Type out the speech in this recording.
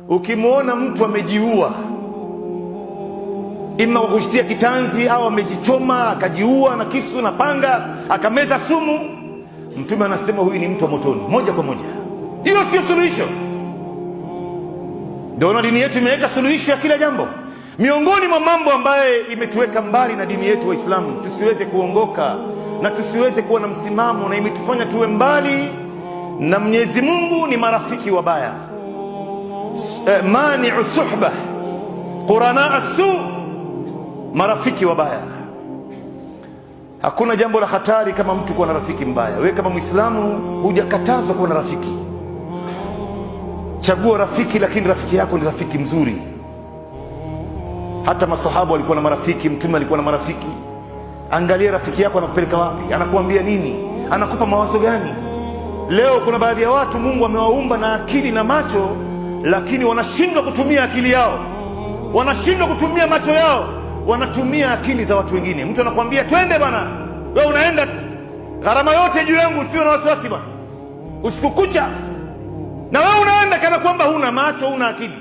Ukimwona mtu amejiua, ima kwa kujitia kitanzi au amejichoma akajiua na kisu na panga akameza sumu, Mtume anasema huyu ni mtu wa motoni moja kwa moja. Hiyo sio suluhisho. Ndio dini yetu imeweka suluhisho ya kila jambo. Miongoni mwa mambo ambaye imetuweka mbali na dini yetu Waislamu, tusiweze kuongoka na tusiweze kuwa na msimamo, na imetufanya tuwe mbali na Mwenyezi Mungu, ni marafiki wabaya. Mani'u suhba qurana as-su, marafiki wabaya. Hakuna jambo la hatari kama mtu kuwa na rafiki mbaya. Wewe kama Muislamu hujakatazwa kuwa na rafiki. Chagua rafiki, lakini rafiki yako ni rafiki mzuri. Hata masahaba walikuwa na marafiki, Mtume alikuwa na marafiki. Angalia rafiki yako anakupeleka wapi, anakuambia nini, anakupa mawazo gani. Leo kuna baadhi ya watu Mungu amewaumba na akili na macho, lakini wanashindwa kutumia akili yao, wanashindwa kutumia macho yao, wanatumia akili za watu wengine. Mtu anakuambia twende bwana, wewe unaenda gharama yote juu yangu, usio na wasiwasi bwana, usiku kucha, na wewe unaenda kana kwamba huna macho, huna akili.